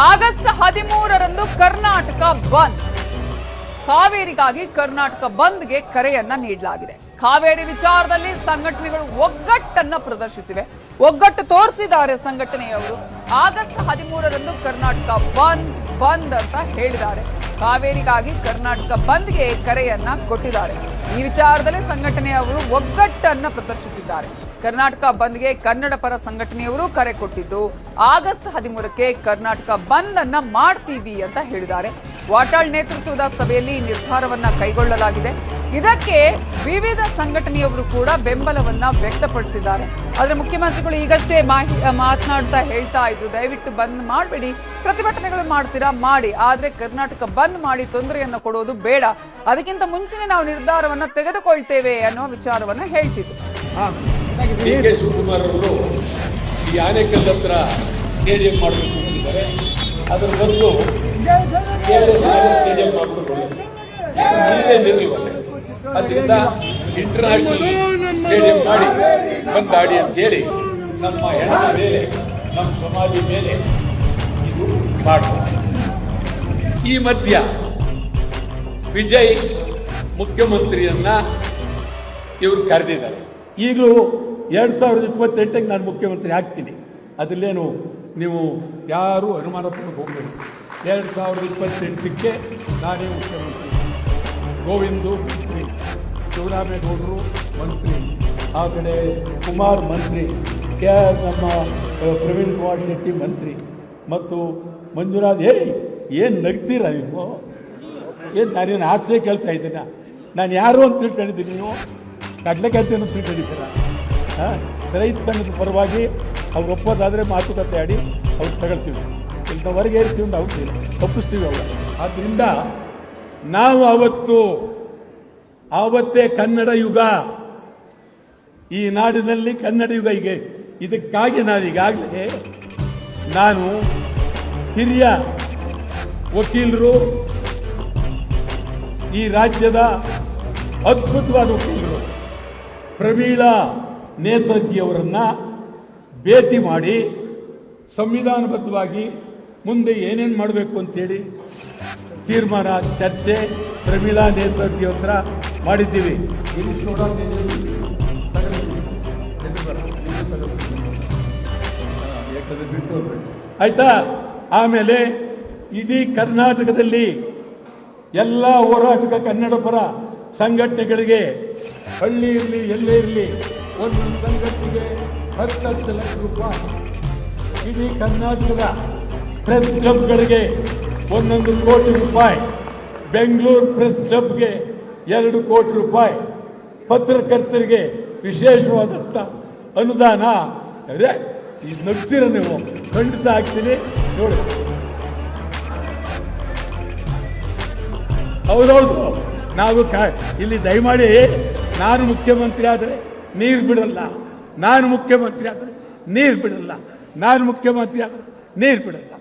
August 13ರಂದು Karnataka bandh. ಕಾವೇರಿಗಾಗಿ Karnataka ಬಂದ್ಗೆ ಕರೆಯನ್ನ ನೀಡಲಾಗಿದೆ. ಕಾವೇರಿ ವಿಚಾರದಲ್ಲಿ ಸಂಘಟನೆಗಳು ಒಗ್ಗಟ್ಟನ್ನ ಪ್ರದರ್ಶಿಸಿವೆ, ಒಗ್ಗಟ್ಟು ತೋರಿಸಿದ್ದಾರೆ ಸಂಘಟನೆಯವರು. ಆಗಸ್ಟ್ 13ರಂದು ಕರ್ನಾಟಕ ಬಂದ್ ಅಂತ ಹೇಳಿದ್ದಾರೆ. ಕಾವೇರಿಗಾಗಿ ಕರ್ನಾಟಕ ಬಂದ್ಗೆ ಕರೆಯನ್ನ ಕೊಟ್ಟಿದ್ದಾರೆ. ಈ ವಿಚಾರದಲ್ಲಿ ಸಂಘಟನೆಯವರು ಒಗ್ಗಟ್ಟನ್ನ ಪ್ರದರ್ಶಿಸಿದ್ದಾರೆ. ಕರ್ನಾಟಕ ಬಂದ್ಗೆ ಕನ್ನಡ ಪರ ಸಂಘಟನೆಯವರು ಕರೆ ಕೊಟ್ಟಿದ್ದು ಆಗಸ್ಟ್ 13ಕ್ಕೆ ಕರ್ನಾಟಕ ಬಂದ್ ಅನ್ನ ಮಾಡ್ತೀವಿ ಅಂತ ಹೇಳಿದ್ದಾರೆ. ವಾಟಾಳ್ ನೇತೃತ್ವದ ಸಭೆಯಲ್ಲಿ ನಿರ್ಧಾರವನ್ನ ಕೈಗೊಳ್ಳಲಾಗಿದೆ. ಇದಕ್ಕೆ ವಿವಿಧ ಸಂಘಟನೆಯವರು ಕೂಡ ಬೆಂಬಲವನ್ನ ವ್ಯಕ್ತಪಡಿಸಿದ್ದಾರೆ. ಆದ್ರೆ ಮುಖ್ಯಮಂತ್ರಿಗಳು ಈಗಷ್ಟೇ ಮಾತನಾಡ್ತಾ ಹೇಳ್ತಾ ಇದ್ರು, ದಯವಿಟ್ಟು ಬಂದ್ ಮಾಡಬೇಡಿ, ಪ್ರತಿಭಟನೆಗಳು ಮಾಡ್ತೀರಾ ಮಾಡಿ, ಆದ್ರೆ ಕರ್ನಾಟಕ ಬಂದ್ ಮಾಡಿ ತೊಂದರೆಯನ್ನು ಕೊಡೋದು ಬೇಡ, ಅದಕ್ಕಿಂತ ಮುಂಚೆನೆ ನಾವು ನಿರ್ಧಾರವನ್ನ ತೆಗೆದುಕೊಳ್ತೇವೆ ಅನ್ನೋ ವಿಚಾರವನ್ನ ಹೇಳ್ತಿದ್ರು. ಡಿ ಕೆ ಶಿವಕುಮಾರ್ ಅವರು ಈ ಆನೇಕಲ್ ಹತ್ರ ಸ್ಟೇಡಿಯಂ ಮಾಡಬೇಕು ಅಂತಿದ್ದಾರೆ. ಅದರ ಬದಲು ಸ್ಟೇಡಿಯಂ ಮಾಡಿಕೊಂಡು ಅದರಿಂದ ಇಂಟರ್ನ್ಯಾಷನಲ್ ಸ್ಟೇಡಿಯಂ ಮಾಡಿ ಬಂದಾಡಿ ಅಂತ ಹೇಳಿ ನಮ್ಮ ಹೆಣ್ಣು ಮೇಲೆ, ನಮ್ಮ ಸಮಾಜ ಮೇಲೆ ಇದು ಮಾಡ್ತಾರೆ. ಈ ಮಧ್ಯ ವಿಜಯ್ ಮುಖ್ಯಮಂತ್ರಿಯನ್ನ ಇವರು ಕರೆದಿದ್ದಾರೆ. ಈಗಲೂ 2028ಕ್ಕೆ ನಾನು ಮುಖ್ಯಮಂತ್ರಿ ಆಗ್ತೀನಿ. ಅದರಲ್ಲೇನು ನೀವು ಯಾರೂ ಅನುಮಾನ ಪಡೋಕೆ ಹೋಗಬೇಕು. 2028ಕ್ಕೆ ನಾನೇ ಮುಖ್ಯಮಂತ್ರಿ. ಗೋವಿಂದು ಮಂತ್ರಿ, ಶಿವರಾಮೇಗೌಡರು ಮಂತ್ರಿ, ಆ ಕಡೆ ಕುಮಾರ್ ಮಂತ್ರಿ, ನಮ್ಮ ಪ್ರವೀಣ್ ಕುಮಾರ್ ಶೆಟ್ಟಿ ಮಂತ್ರಿ, ಮತ್ತು ಮಂಜುನಾಥ್. ಏನು ನಗ್ತೀರ ನೀವು? ಏನು ನಾನೇನು ಆಸೆ ಕೇಳ್ತಾ ಇದ್ದೀನ? ನಾನು ಯಾರು ಅಂತ ತಿಳ್ಕೊಂಡಿದ್ದೀನಿ? ನೀವು ಕಡಲೆಕಾಯ್ತಿಯನ್ನು ತಿಳ್ಕೊಂಡಿದ್ದೀರ? ರೈತ ಸಂಘದ ಪರವಾಗಿ ಅವ್ರು ಒಪ್ಪೋದಾದರೆ ಮಾತುಕತೆ ಆಡಿ ಅವ್ರು ತಗೊಳ್ತೀವಿ, ಇಲ್ಲಿ ಹೊರಗೆ ಇರ್ತೀವಿ ಅಂತ ಅವ್ರು ಒಪ್ಪಿಸ್ತೀವಿ ಅವರು. ಆದ್ದರಿಂದ ನಾವು ಆವತ್ತೇ ಕನ್ನಡ ಯುಗ, ಈ ನಾಡಿನಲ್ಲಿ ಕನ್ನಡ ಯುಗ. ಈಗ ಇದಕ್ಕಾಗಿ ನಾನು ಹಿರಿಯ ವಕೀಲರು, ಈ ರಾಜ್ಯದ ಅದ್ಭುತವಾದ ವಕೀಲರು ಪ್ರಮೀಳಾ ನೇಸರ್ಗಿ ಅವರನ್ನ ಭೇಟಿ ಮಾಡಿ ಸಂವಿಧಾನಬದ್ಧವಾಗಿ ಮುಂದೆ ಏನೇನು ಮಾಡಬೇಕು ಅಂತೇಳಿ ತೀರ್ಮಾನ, ಚರ್ಚೆ ಪ್ರಮೀಳಾ ನೇಸರ್ಗಿ ಹತ್ರ ಮಾಡಿದ್ದೀವಿ. ಆಯ್ತಾ? ಆಮೇಲೆ ಇಡೀ ಕರ್ನಾಟಕದಲ್ಲಿ ಎಲ್ಲ ಹೋರಾಟದ ಕನ್ನಡ ಪರ ಸಂಘಟನೆಗಳಿಗೆ, ಹಳ್ಳಿ ಇರಲಿ ಎಲ್ಲೇ ಇರಲಿ, ಒಂದೊಂದು ಸಂಘಟನೆಗೆ 10 ಲಕ್ಷ ರೂಪಾಯಿ, ಇಡೀ ಕರ್ನಾಟಕದ ಪ್ರೆಸ್ ಕ್ಲಬ್ಗಳಿಗೆ 1 ಕೋಟಿ ರೂಪಾಯಿ, ಬೆಂಗಳೂರು ಪ್ರೆಸ್ ಕ್ಲಬ್ಗೆ 2 ಕೋಟಿ ರೂಪಾಯಿ, ಪತ್ರಕರ್ತರಿಗೆ ವಿಶೇಷವಾದಂಥ ಅನುದಾನ. ಅದೇ ಇದು ನಗ್ತೀರ ನೀವು? ಖಂಡಿತ ಆಗ್ತೀನಿ ನೋಡಿ. ಹೌದೌದು, ನಾವು ಇಲ್ಲಿ ದಯಮಾಡಿ ನಾನು ಮುಖ್ಯಮಂತ್ರಿ ಆದರೆ ನೀರು ಬಿಡಲ್ಲ, ನಾನು ಮುಖ್ಯಮಂತ್ರಿ ಆದರೆ ನೀರು ಬಿಡಲ್ಲ, ನಾನು ಮುಖ್ಯಮಂತ್ರಿ ಆದರೆ ನೀರು ಬಿಡಲ್ಲ.